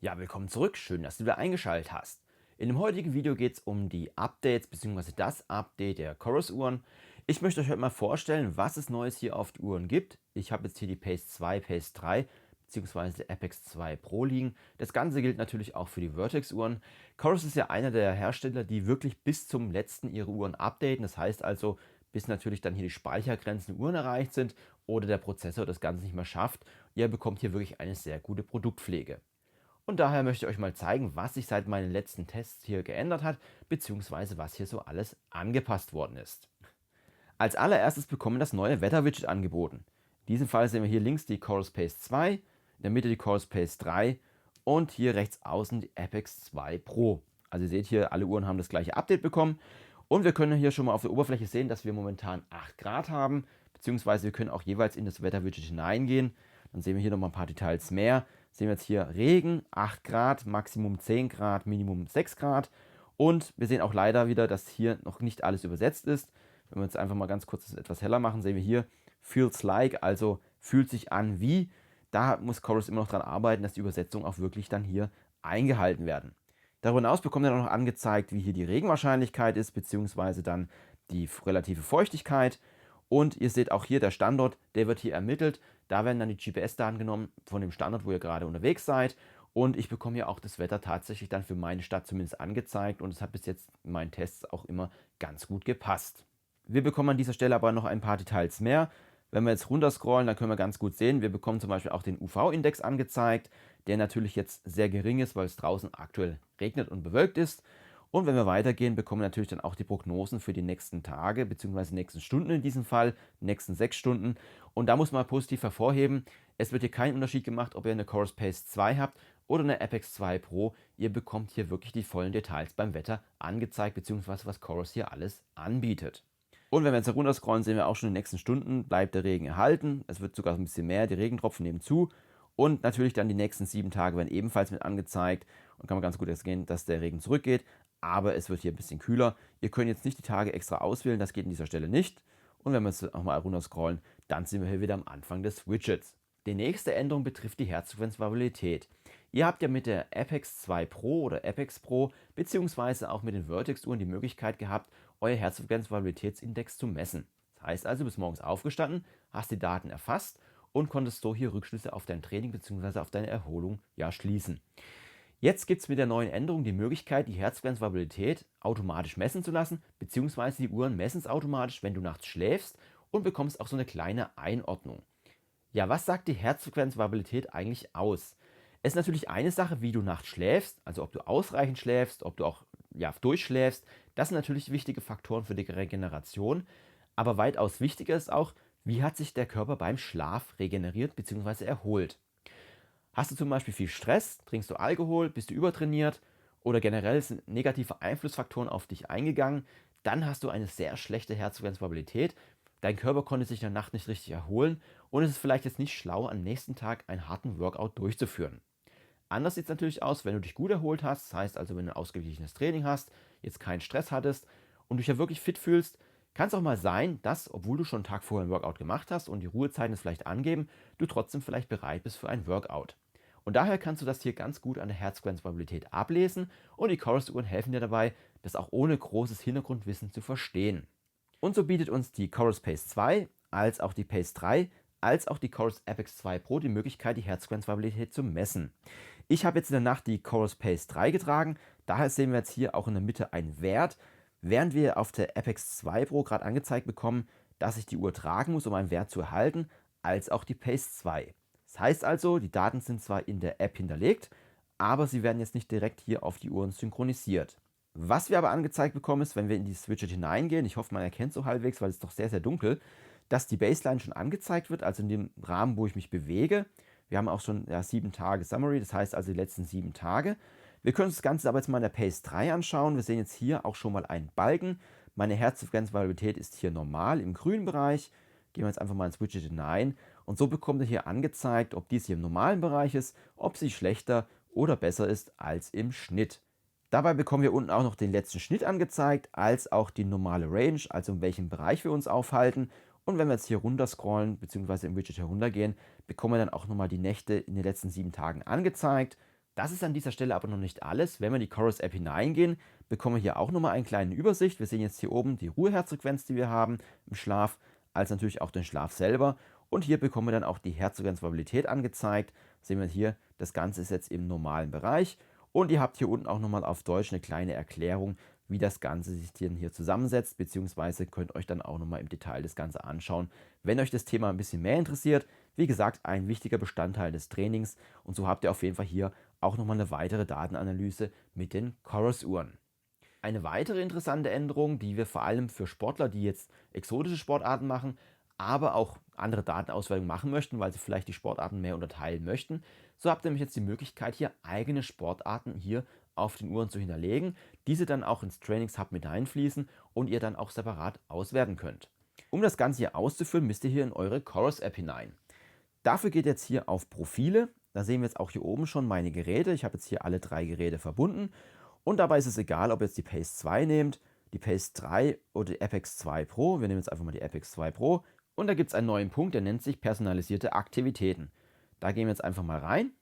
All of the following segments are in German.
Ja, willkommen zurück. Schön, dass du wieder eingeschaltet hast. In dem heutigen Video geht es um die Updates bzw. das Update der Chorus-Uhren. Ich möchte euch heute mal vorstellen, was es Neues hier auf den Uhren gibt. Ich habe jetzt hier die Pace 2, Pace 3 bzw. Apex 2 Pro liegen. Das Ganze gilt natürlich auch für die Vertex-Uhren. Chorus ist ja einer der Hersteller, die wirklich bis zum letzten ihre Uhren updaten. Das heißt also, bis natürlich dann hier die Speichergrenzen der Uhren erreicht sind oder der Prozessor das Ganze nicht mehr schafft. Ihr bekommt hier wirklich eine sehr gute Produktpflege. Und daher möchte ich euch mal zeigen, was sich seit meinen letzten Tests hier geändert hat, beziehungsweise was hier so alles angepasst worden ist. Als allererstes bekommen wir das neue Wetter-Widget angeboten. In diesem Fall sehen wir hier links die Chorus Pace 2, in der Mitte die Chorus Pace 3 und hier rechts außen die Apex 2 Pro. Also ihr seht hier, alle Uhren haben das gleiche Update bekommen und wir können hier schon mal auf der Oberfläche sehen, dass wir momentan 8 Grad haben, beziehungsweise wir können auch jeweils in das Wetter-Widget hineingehen. Dann sehen wir hier nochmal ein paar Details mehr. Sehen wir jetzt hier Regen, 8 Grad, Maximum 10 Grad, Minimum 6 Grad. Und wir sehen auch leider wieder, dass hier noch nicht alles übersetzt ist. Wenn wir jetzt einfach mal ganz kurz das etwas heller machen, sehen wir hier feels like, also fühlt sich an wie. Da muss Chorus immer noch dran arbeiten, dass die Übersetzungen auch wirklich dann hier eingehalten werden. Darüber hinaus bekommt er noch angezeigt, wie hier die Regenwahrscheinlichkeit ist, beziehungsweise dann die relative Feuchtigkeit. Und ihr seht auch hier der Standort, der wird hier ermittelt. Da werden dann die GPS-Daten genommen von dem Standort, wo ihr gerade unterwegs seid. Und ich bekomme ja auch das Wetter tatsächlich dann für meine Stadt zumindest angezeigt. Und es hat bis jetzt in meinen Tests auch immer ganz gut gepasst. Wir bekommen an dieser Stelle aber noch ein paar Details mehr. Wenn wir jetzt runterscrollen, dann können wir ganz gut sehen, wir bekommen zum Beispiel auch den UV-Index angezeigt, der natürlich jetzt sehr gering ist, weil es draußen aktuell regnet und bewölkt ist. Und wenn wir weitergehen, bekommen wir natürlich dann auch die Prognosen für die nächsten Tage bzw. nächsten Stunden in diesem Fall, nächsten 6 Stunden. Und da muss man positiv hervorheben, es wird hier kein Unterschied gemacht, ob ihr eine Chorus Pace 2 habt oder eine Apex 2 Pro. Ihr bekommt hier wirklich die vollen Details beim Wetter angezeigt bzw. was Chorus hier alles anbietet. Und wenn wir jetzt herunterscrollen, sehen wir auch schon in den nächsten Stunden bleibt der Regen erhalten. Es wird sogar ein bisschen mehr, die Regentropfen nehmen zu. Und natürlich dann die nächsten 7 Tage werden ebenfalls mit angezeigt. Und kann man ganz gut sehen, dass der Regen zurückgeht. Aber es wird hier ein bisschen kühler. Ihr könnt jetzt nicht die Tage extra auswählen, das geht an dieser Stelle nicht. Und wenn wir jetzt nochmal runterscrollen, dann sind wir hier wieder am Anfang des Widgets. Die nächste Änderung betrifft die Herzfrequenzvariabilität. Ihr habt ja mit der Apex 2 Pro oder Apex Pro beziehungsweise auch mit den Vertex-Uhren die Möglichkeit gehabt, euer Herzfrequenzvariabilitätsindex zu messen. Das heißt also, du bist morgens aufgestanden, hast die Daten erfasst und konntest so hier Rückschlüsse auf dein Training bzw. auf deine Erholung schließen. Jetzt gibt es mit der neuen Änderung die Möglichkeit, die Herzfrequenzvariabilität automatisch messen zu lassen, beziehungsweise die Uhren messen es automatisch, wenn du nachts schläfst und bekommst auch so eine kleine Einordnung. Ja, was sagt die Herzfrequenzvariabilität eigentlich aus? Es ist natürlich eine Sache, wie du nachts schläfst, also ob du ausreichend schläfst, ob du auch durchschläfst. Das sind natürlich wichtige Faktoren für die Regeneration. Aber weitaus wichtiger ist auch, wie hat sich der Körper beim Schlaf regeneriert bzw. erholt. Hast du zum Beispiel viel Stress, trinkst du Alkohol, bist du übertrainiert oder generell sind negative Einflussfaktoren auf dich eingegangen, dann hast du eine sehr schlechte Herzfrequenzvariabilität. Dein Körper konnte sich in der Nacht nicht richtig erholen und es ist vielleicht jetzt nicht schlau, am nächsten Tag einen harten Workout durchzuführen. Anders sieht es natürlich aus, wenn du dich gut erholt hast, das heißt also, wenn du ein ausgeglichenes Training hast, jetzt keinen Stress hattest und dich ja wirklich fit fühlst, kann es auch mal sein, dass, obwohl du schon einen Tag vorher ein Workout gemacht hast und die Ruhezeiten es vielleicht angeben, du trotzdem vielleicht bereit bist für ein Workout. Und daher kannst du das hier ganz gut an der Herzfrequenzvariabilität ablesen und die Chorus-Uhren helfen dir dabei, das auch ohne großes Hintergrundwissen zu verstehen. Und so bietet uns die Chorus Pace 2 als auch die Pace 3 als auch die Chorus Apex 2 Pro die Möglichkeit, die Herzfrequenzvariabilität zu messen. Ich habe jetzt in der Nacht die Chorus Pace 3 getragen, daher sehen wir jetzt hier auch in der Mitte einen Wert, während wir auf der Apex 2 Pro gerade angezeigt bekommen, dass ich die Uhr tragen muss, um einen Wert zu erhalten, als auch die Pace 2. Das heißt also, die Daten sind zwar in der App hinterlegt, aber sie werden jetzt nicht direkt hier auf die Uhren synchronisiert. Was wir aber angezeigt bekommen ist, wenn wir in die Widget hineingehen, ich hoffe, man erkennt so halbwegs, weil es ist doch sehr, sehr dunkel, dass die Baseline schon angezeigt wird, also in dem Rahmen, wo ich mich bewege. Wir haben auch schon 7 Tage Summary, das heißt also die letzten 7 Tage. Wir können uns das Ganze aber jetzt mal in der Pace 3 anschauen. Wir sehen jetzt hier auch schon mal einen Balken. Meine Herzfrequenzvariabilität ist hier normal im grünen Bereich. Gehen wir jetzt einfach mal ins Widget hinein und so bekommt ihr hier angezeigt, ob dies hier im normalen Bereich ist, ob sie schlechter oder besser ist als im Schnitt. Dabei bekommen wir unten auch noch den letzten Schnitt angezeigt, als auch die normale Range, also in welchem Bereich wir uns aufhalten. Und wenn wir jetzt hier runter scrollen bzw. im Widget heruntergehen, bekommen wir dann auch nochmal die Nächte in den letzten 7 Tagen angezeigt. Das ist an dieser Stelle aber noch nicht alles. Wenn wir in die Chorus App hineingehen, bekommen wir hier auch nochmal eine kleine Übersicht. Wir sehen jetzt hier oben die Ruheherzfrequenz, die wir haben im Schlaf, als natürlich auch den Schlaf selber. Und hier bekommen wir dann auch die Herzfrequenzvariabilität angezeigt. Sehen wir hier, das Ganze ist jetzt im normalen Bereich. Und ihr habt hier unten auch nochmal auf Deutsch eine kleine Erklärung, wie das Ganze sich hier zusammensetzt, beziehungsweise könnt euch dann auch nochmal im Detail das Ganze anschauen, wenn euch das Thema ein bisschen mehr interessiert. Wie gesagt, ein wichtiger Bestandteil des Trainings, und so habt ihr auf jeden Fall hier auch nochmal eine weitere Datenanalyse mit den Chorus-Uhren. Eine weitere interessante Änderung, die wir vor allem für Sportler, die jetzt exotische Sportarten machen, aber auch andere Datenauswertungen machen möchten, weil sie vielleicht die Sportarten mehr unterteilen möchten. So habt ihr nämlich jetzt die Möglichkeit, hier eigene Sportarten hier auf den Uhren zu hinterlegen, diese dann auch ins Trainingshub mit einfließen und ihr dann auch separat auswerten könnt. Um das Ganze hier auszuführen, müsst ihr hier in eure Chorus App hinein. Dafür geht jetzt hier auf Profile. Da sehen wir jetzt auch hier oben schon meine Geräte. Ich habe jetzt hier alle 3 Geräte verbunden. Und dabei ist es egal, ob ihr jetzt die Pace 2 nehmt, die Pace 3 oder die Apex 2 Pro. Wir nehmen jetzt einfach mal die Apex 2 Pro. Und da gibt es einen neuen Punkt, der nennt sich personalisierte Aktivitäten. Da gehen wir jetzt einfach mal rein.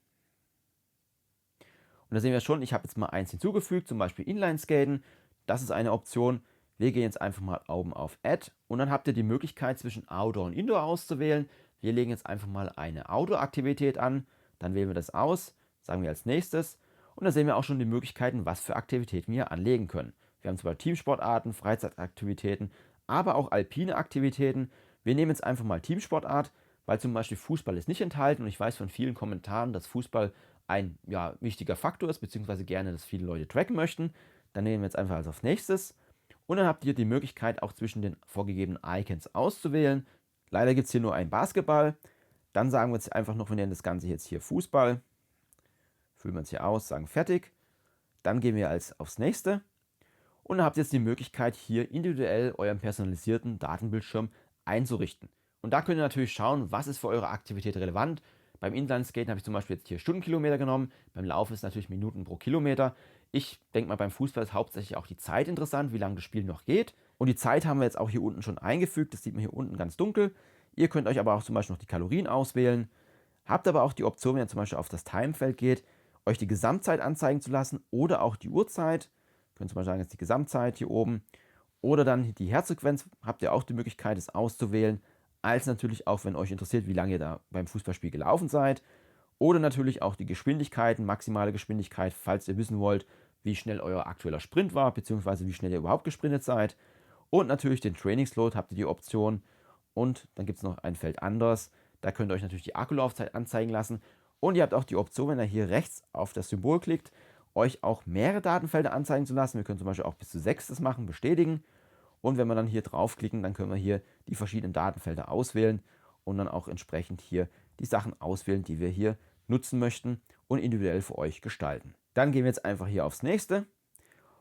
Und da sehen wir schon, ich habe jetzt mal eins hinzugefügt, zum Beispiel Inline-Skaten. Das ist eine Option. Wir gehen jetzt einfach mal oben auf Add. Und dann habt ihr die Möglichkeit, zwischen Outdoor und Indoor auszuwählen. Wir legen jetzt einfach mal eine Outdoor-Aktivität an. Dann wählen wir das aus, sagen wir als nächstes. Und da sehen wir auch schon die Möglichkeiten, was für Aktivitäten wir hier anlegen können. Wir haben zum Beispiel Teamsportarten, Freizeitaktivitäten, aber auch alpine Aktivitäten. Wir nehmen jetzt einfach mal Teamsportart, weil zum Beispiel Fußball ist nicht enthalten. Und ich weiß von vielen Kommentaren, dass Fußball ein wichtiger Faktor ist, beziehungsweise gerne, dass viele Leute tracken möchten. Dann nehmen wir jetzt einfach als auf nächstes. Und dann habt ihr die Möglichkeit, auch zwischen den vorgegebenen Icons auszuwählen. Leider gibt es hier nur ein Basketball. Dann sagen wir jetzt einfach noch, wir nennen das Ganze jetzt hier Fußball. Füllen wir es hier aus, sagen fertig. Dann gehen wir aufs nächste. Und dann habt ihr jetzt die Möglichkeit, hier individuell euren personalisierten Datenbildschirm einzurichten. Und da könnt ihr natürlich schauen, was ist für eure Aktivität relevant. Beim Inlineskaten habe ich zum Beispiel jetzt hier Stundenkilometer genommen. Beim Laufen ist natürlich Minuten pro Kilometer. Ich denke mal, beim Fußball ist hauptsächlich auch die Zeit interessant, wie lange das Spiel noch geht. Und die Zeit haben wir jetzt auch hier unten schon eingefügt. Das sieht man hier unten ganz dunkel. Ihr könnt euch aber auch zum Beispiel noch die Kalorien auswählen. Habt aber auch die Option, wenn ihr zum Beispiel auf das Timefeld geht, euch die Gesamtzeit anzeigen zu lassen oder auch die Uhrzeit. Ihr könnt zum Beispiel sagen, jetzt die Gesamtzeit hier oben. Oder dann die Herzfrequenz, habt ihr auch die Möglichkeit, es auszuwählen. Als natürlich auch, wenn euch interessiert, wie lange ihr da beim Fußballspiel gelaufen seid. Oder natürlich auch die Geschwindigkeiten, maximale Geschwindigkeit, falls ihr wissen wollt, wie schnell euer aktueller Sprint war, beziehungsweise wie schnell ihr überhaupt gesprintet seid. Und natürlich den Trainingsload habt ihr die Option. Und dann gibt es noch ein Feld anders. Da könnt ihr euch natürlich die Akkulaufzeit anzeigen lassen. Und ihr habt auch die Option, wenn ihr hier rechts auf das Symbol klickt, euch auch mehrere Datenfelder anzeigen zu lassen. Wir können zum Beispiel auch bis zu 6 das machen, bestätigen. Und wenn wir dann hier draufklicken, dann können wir hier die verschiedenen Datenfelder auswählen und dann auch entsprechend hier die Sachen auswählen, die wir hier nutzen möchten und individuell für euch gestalten. Dann gehen wir jetzt einfach hier aufs nächste.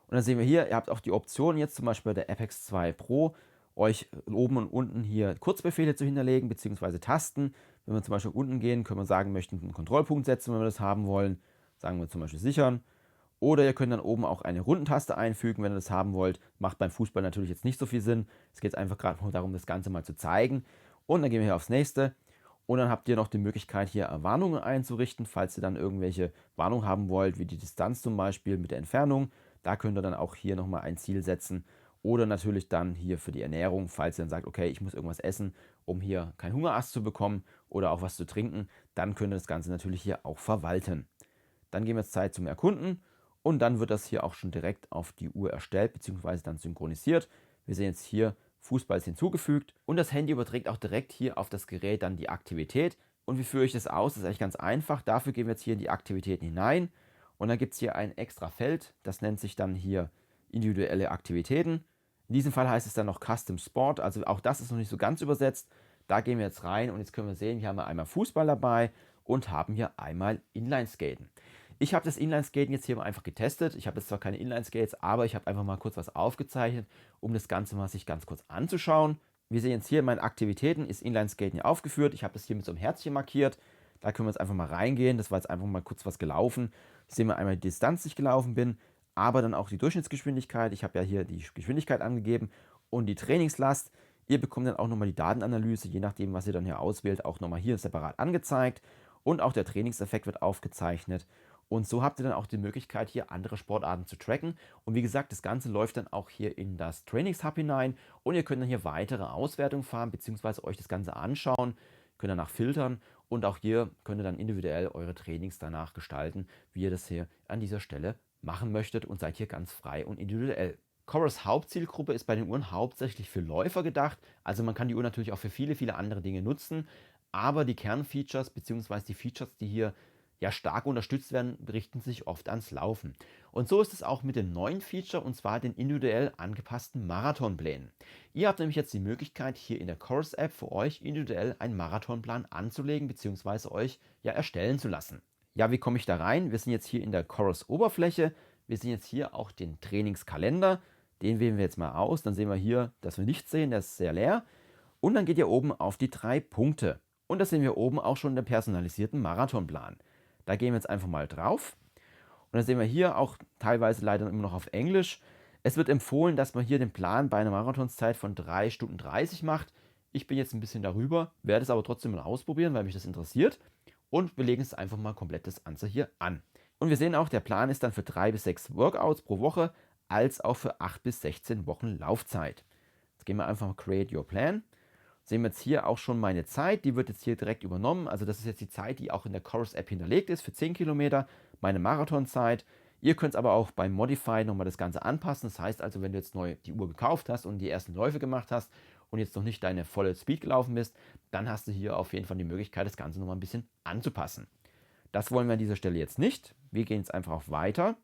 Und dann sehen wir hier, ihr habt auch die Option jetzt zum Beispiel bei der Apex 2 Pro, euch oben und unten hier Kurzbefehle zu hinterlegen, beziehungsweise Tasten. Wenn wir zum Beispiel unten gehen, können wir sagen, wir möchten einen Kontrollpunkt setzen, wenn wir das haben wollen. Sagen wir zum Beispiel sichern. Oder ihr könnt dann oben auch eine Rundentaste einfügen, wenn ihr das haben wollt. Macht beim Fußball natürlich jetzt nicht so viel Sinn. Es geht einfach gerade nur darum, das Ganze mal zu zeigen. Und dann gehen wir hier aufs nächste. Und dann habt ihr noch die Möglichkeit, hier Warnungen einzurichten, falls ihr dann irgendwelche Warnungen haben wollt, wie die Distanz zum Beispiel mit der Entfernung. Da könnt ihr dann auch hier nochmal ein Ziel setzen. Oder natürlich dann hier für die Ernährung, falls ihr dann sagt, okay, ich muss irgendwas essen, um hier keinen Hungerast zu bekommen oder auch was zu trinken. Dann könnt ihr das Ganze natürlich hier auch verwalten. Dann geben wir jetzt Zeit zum Erkunden. Und dann wird das hier auch schon direkt auf die Uhr erstellt bzw. dann synchronisiert. Wir sehen jetzt hier, Fußball ist hinzugefügt und das Handy überträgt auch direkt hier auf das Gerät dann die Aktivität. Und wie führe ich das aus? Das ist eigentlich ganz einfach. Dafür gehen wir jetzt hier in die Aktivitäten hinein und dann gibt es hier ein extra Feld. Das nennt sich dann hier individuelle Aktivitäten. In diesem Fall heißt es dann noch Custom Sport, also auch das ist noch nicht so ganz übersetzt. Da gehen wir jetzt rein und jetzt können wir sehen, hier haben wir einmal Fußball dabei und haben hier einmal Inline-Skaten. Ich habe das Inline-Skaten jetzt hier mal einfach getestet. Ich habe jetzt zwar keine Inline-Skates, aber ich habe einfach mal kurz was aufgezeichnet, um das Ganze mal sich ganz kurz anzuschauen. Wir sehen jetzt hier in meinen Aktivitäten ist Inline-Skaten hier aufgeführt. Ich habe das hier mit so einem Herzchen markiert. Da können wir jetzt einfach mal reingehen. Das war jetzt einfach mal kurz was gelaufen. Hier sehen wir einmal die Distanz, die ich gelaufen bin, aber dann auch die Durchschnittsgeschwindigkeit. Ich habe ja hier die Geschwindigkeit angegeben und die Trainingslast. Ihr bekommt dann auch nochmal die Datenanalyse, je nachdem, was ihr dann hier auswählt, auch nochmal hier separat angezeigt. Und auch der Trainingseffekt wird aufgezeichnet. Und so habt ihr dann auch die Möglichkeit, hier andere Sportarten zu tracken. Und wie gesagt, das Ganze läuft dann auch hier in das Trainingshub hinein. Und ihr könnt dann hier weitere Auswertungen fahren, beziehungsweise euch das Ganze anschauen, könnt danach filtern. Und auch hier könnt ihr dann individuell eure Trainings danach gestalten, wie ihr das hier an dieser Stelle machen möchtet und seid hier ganz frei und individuell. Coros Hauptzielgruppe ist bei den Uhren hauptsächlich für Läufer gedacht. Also man kann die Uhr natürlich auch für viele, viele andere Dinge nutzen. Aber die Kernfeatures beziehungsweise die Features, die hier ja stark unterstützt werden, richten sich oft ans Laufen. Und so ist es auch mit dem neuen Feature, und zwar den individuell angepassten Marathonplänen. Ihr habt nämlich jetzt die Möglichkeit, hier in der Coros App für euch individuell einen Marathonplan anzulegen bzw. euch ja erstellen zu lassen. Ja, wie komme ich da rein? Wir sind jetzt hier in der Coros Oberfläche. Wir sehen jetzt hier auch den Trainingskalender. Den wählen wir jetzt mal aus. Dann sehen wir hier, dass wir nichts sehen, der ist sehr leer. Und dann geht ihr oben auf die 3 Punkte. Und da sehen wir oben auch schon den personalisierten Marathonplan. Da gehen wir jetzt einfach mal drauf. Und dann sehen wir hier auch teilweise leider immer noch auf Englisch. Es wird empfohlen, dass man hier den Plan bei einer Marathonszeit von 3 Stunden 30 macht. Ich bin jetzt ein bisschen darüber, werde es aber trotzdem mal ausprobieren, weil mich das interessiert. Und wir legen es einfach mal komplett das Ganze hier an. Und wir sehen auch, der Plan ist dann für 3 bis 6 Workouts pro Woche, als auch für 8 bis 16 Wochen Laufzeit. Jetzt gehen wir einfach mal Create Your Plan. Sehen wir jetzt hier auch schon meine Zeit, die wird jetzt hier direkt übernommen. Also das ist jetzt die Zeit, die auch in der Coros App hinterlegt ist für 10 Kilometer, meine Marathonzeit. Ihr könnt es aber auch beim Modify nochmal das Ganze anpassen. Das heißt also, wenn du jetzt neu die Uhr gekauft hast und die ersten Läufe gemacht hast und jetzt noch nicht deine volle Speed gelaufen bist, dann hast du hier auf jeden Fall die Möglichkeit, das Ganze nochmal ein bisschen anzupassen. Das wollen wir an dieser Stelle jetzt nicht. Wir gehen jetzt einfach auf Weiter.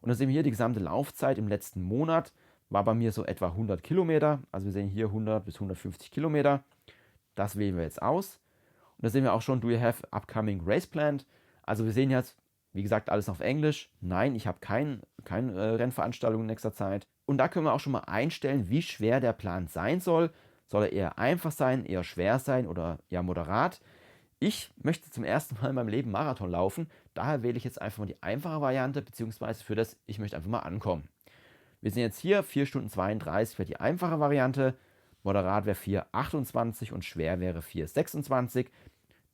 Und dann sehen wir hier die gesamte Laufzeit im letzten Monat. War bei mir so etwa 100 Kilometer. Also wir sehen hier 100 bis 150 Kilometer. Das wählen wir jetzt aus. Und da sehen wir auch schon, do you have upcoming race planned? Also wir sehen jetzt, wie gesagt, alles auf Englisch. Nein, ich habe keine Rennveranstaltung in nächster Zeit. Und da können wir auch schon mal einstellen, wie schwer der Plan sein soll. Soll er eher einfach sein, eher schwer sein oder ja moderat? Ich möchte zum ersten Mal in meinem Leben Marathon laufen. Daher wähle ich jetzt einfach mal die einfache Variante, beziehungsweise für das, ich möchte einfach mal ankommen. Wir sehen jetzt hier 4 Stunden 32 wäre die einfache Variante, moderat wäre 4,28 und schwer wäre 4,26.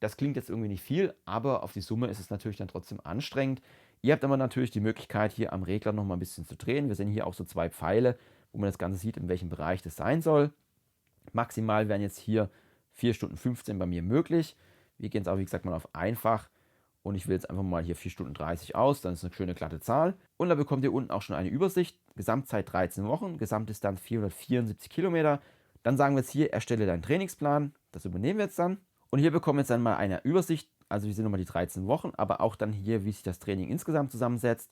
Das klingt jetzt irgendwie nicht viel, aber auf die Summe ist es natürlich dann trotzdem anstrengend. Ihr habt aber natürlich die Möglichkeit, hier am Regler nochmal ein bisschen zu drehen. Wir sehen hier auch so 2 Pfeile, wo man das Ganze sieht, in welchem Bereich das sein soll. Maximal wären jetzt hier 4 Stunden 15 bei mir möglich. Wir gehen jetzt auch, wie gesagt, mal auf einfach. Und ich wähle jetzt einfach mal hier 4 Stunden 30 aus, dann ist eine schöne glatte Zahl. Und da bekommt ihr unten auch schon eine Übersicht. Gesamtzeit 13 Wochen, Gesamtdistanz 474 Kilometer. Dann sagen wir jetzt hier, erstelle deinen Trainingsplan. Das übernehmen wir jetzt dann. Und hier bekommen wir jetzt dann mal eine Übersicht. Also wir sehen nochmal die 13 Wochen, aber auch dann hier, wie sich das Training insgesamt zusammensetzt.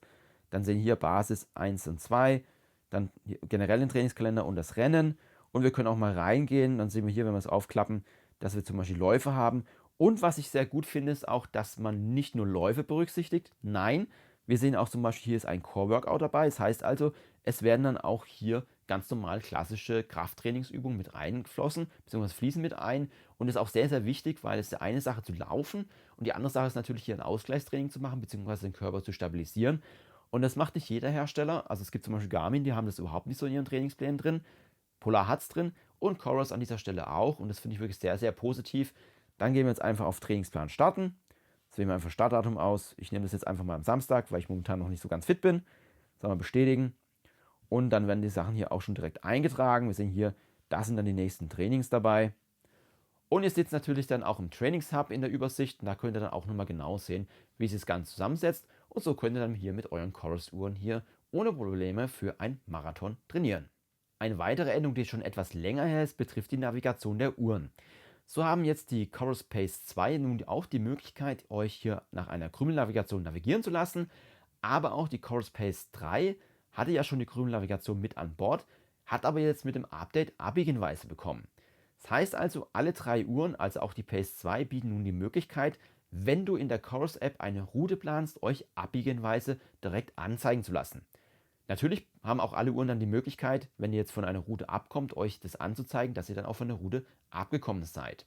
Dann sehen wir hier Basis 1 und 2, dann generell den Trainingskalender und das Rennen. Und wir können auch mal reingehen. Dann sehen wir hier, wenn wir es aufklappen, dass wir zum Beispiel Läufe haben. Und was ich sehr gut finde, ist auch, dass man nicht nur Läufe berücksichtigt. Nein, wir sehen auch zum Beispiel, hier ist ein Core-Workout dabei. Das heißt also, es werden dann auch hier ganz normal klassische Krafttrainingsübungen mit reingeflossen, beziehungsweise fließen mit ein. Und das ist auch sehr, sehr wichtig, weil es ist eine Sache zu laufen und die andere Sache ist natürlich hier ein Ausgleichstraining zu machen, beziehungsweise den Körper zu stabilisieren. Und das macht nicht jeder Hersteller. Also es gibt zum Beispiel Garmin, die haben das überhaupt nicht so in ihren Trainingsplänen drin. Polar hat es drin und Coros an dieser Stelle auch. Und das finde ich wirklich sehr, sehr positiv. Dann gehen wir jetzt einfach auf Trainingsplan starten. Jetzt wählen wir einfach Startdatum aus. Ich nehme das jetzt einfach mal am Samstag, weil ich momentan noch nicht so ganz fit bin. Sagen wir bestätigen. Und dann werden die Sachen hier auch schon direkt eingetragen. Wir sehen hier, da sind dann die nächsten Trainings dabei. Und ihr seht es natürlich dann auch im Trainingshub in der Übersicht. Und da könnt ihr dann auch nochmal genau sehen, wie sich das Ganze zusammensetzt. Und so könnt ihr dann hier mit euren Coros-Uhren hier ohne Probleme für einen Marathon trainieren. Eine weitere Änderung, die schon etwas länger her ist, betrifft die Navigation der Uhren. So haben jetzt die Coros Pace 2 nun auch die Möglichkeit, euch hier nach einer Krümelnavigation navigieren zu lassen. Aber auch die Coros Pace 3 hatte ja schon die Krümelnavigation mit an Bord, hat aber jetzt mit dem Update Abbiegenhinweise bekommen. Das heißt also, alle 3 Uhren, also auch die Pace 2, bieten nun die Möglichkeit, wenn du in der Coros App eine Route planst, euch Abbiegenhinweise direkt anzeigen zu lassen. Natürlich haben auch alle Uhren dann die Möglichkeit, wenn ihr jetzt von einer Route abkommt, euch das anzuzeigen, dass ihr dann auch von der Route abgekommen seid.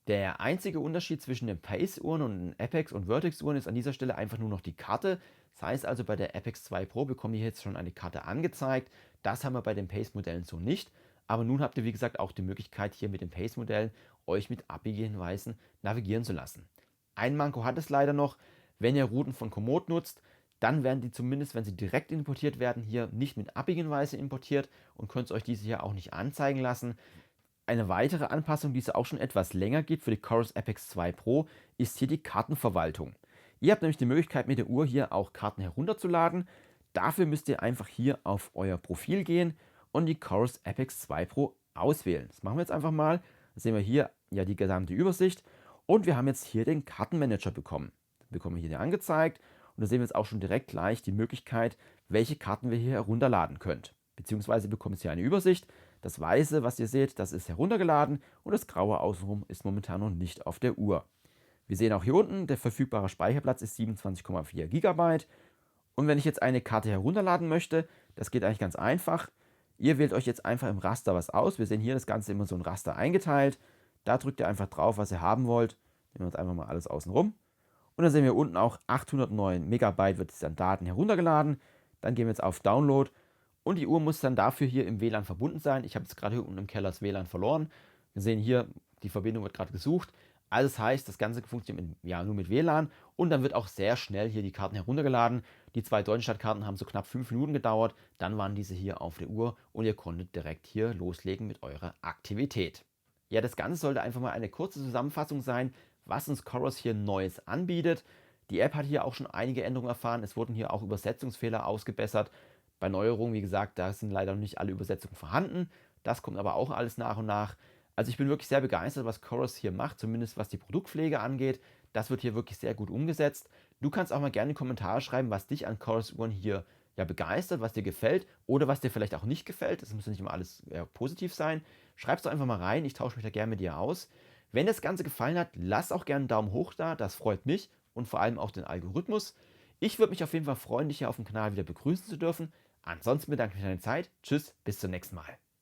Der einzige Unterschied zwischen den Pace-Uhren und den Apex- und Vertex-Uhren ist an dieser Stelle einfach nur noch die Karte. Das heißt also, bei der Apex 2 Pro bekommt ihr jetzt schon eine Karte angezeigt. Das haben wir bei den Pace-Modellen so nicht. Aber nun habt ihr, wie gesagt, auch die Möglichkeit, hier mit den Pace-Modellen euch mit Abbiegehinweisen navigieren zu lassen. Ein Manko hat es leider noch. Wenn ihr Routen von Komoot nutzt, dann werden die zumindest, wenn sie direkt importiert werden, hier nicht mit Abbiegenweise importiert und könnt euch diese hier auch nicht anzeigen lassen. Eine weitere Anpassung, die es auch schon etwas länger gibt für die Chorus Apex 2 Pro, ist hier die Kartenverwaltung. Ihr habt nämlich die Möglichkeit, mit der Uhr hier auch Karten herunterzuladen. Dafür müsst ihr einfach hier auf euer Profil gehen und die Chorus Apex 2 Pro auswählen. Das machen wir jetzt einfach mal. Da sehen wir hier ja die gesamte Übersicht und wir haben jetzt hier den Kartenmanager bekommen. Den bekommen wir hier angezeigt und da sehen wir jetzt auch schon direkt gleich die Möglichkeit, welche Karten wir hier herunterladen könnt. Beziehungsweise bekommt ihr hier eine Übersicht. Das Weiße, was ihr seht, das ist heruntergeladen und das Graue außenrum ist momentan noch nicht auf der Uhr. Wir sehen auch hier unten, der verfügbare Speicherplatz ist 27,4 GB. Und wenn ich jetzt eine Karte herunterladen möchte, das geht eigentlich ganz einfach. Ihr wählt euch jetzt einfach im Raster was aus. Wir sehen hier das Ganze immer so ein Raster eingeteilt. Da drückt ihr einfach drauf, was ihr haben wollt. Nehmen wir uns einfach mal alles außen rum. Und dann sehen wir unten auch 809 Megabyte wird es an Daten heruntergeladen. Dann gehen wir jetzt auf Download und die Uhr muss dann dafür hier im WLAN verbunden sein. Ich habe jetzt gerade hier unten im Keller das WLAN verloren. Wir sehen hier, die Verbindung wird gerade gesucht. Also das heißt, das Ganze funktioniert nur mit WLAN und dann wird auch sehr schnell hier die Karten heruntergeladen. Die 2 Deutschlandkarten haben so knapp 5 Minuten gedauert. Dann waren diese hier auf der Uhr und ihr konntet direkt hier loslegen mit eurer Aktivität. Ja, das Ganze sollte einfach mal eine kurze Zusammenfassung sein, was uns Chorus hier Neues anbietet. Die App hat hier auch schon einige Änderungen erfahren. Es wurden hier auch Übersetzungsfehler ausgebessert. Bei Neuerungen, wie gesagt, da sind leider noch nicht alle Übersetzungen vorhanden. Das kommt aber auch alles nach und nach. Also ich bin wirklich sehr begeistert, was Chorus hier macht, zumindest was die Produktpflege angeht. Das wird hier wirklich sehr gut umgesetzt. Du kannst auch mal gerne in die Kommentare schreiben, was dich an Chorus-Uhren hier ja begeistert, was dir gefällt oder was dir vielleicht auch nicht gefällt. Das muss ja nicht immer alles positiv sein. Schreib es doch einfach mal rein, ich tausche mich da gerne mit dir aus. Wenn das Ganze gefallen hat, lass auch gerne einen Daumen hoch da, das freut mich und vor allem auch den Algorithmus. Ich würde mich auf jeden Fall freuen, dich hier auf dem Kanal wieder begrüßen zu dürfen. Ansonsten bedanke ich mich für deine Zeit. Tschüss, bis zum nächsten Mal.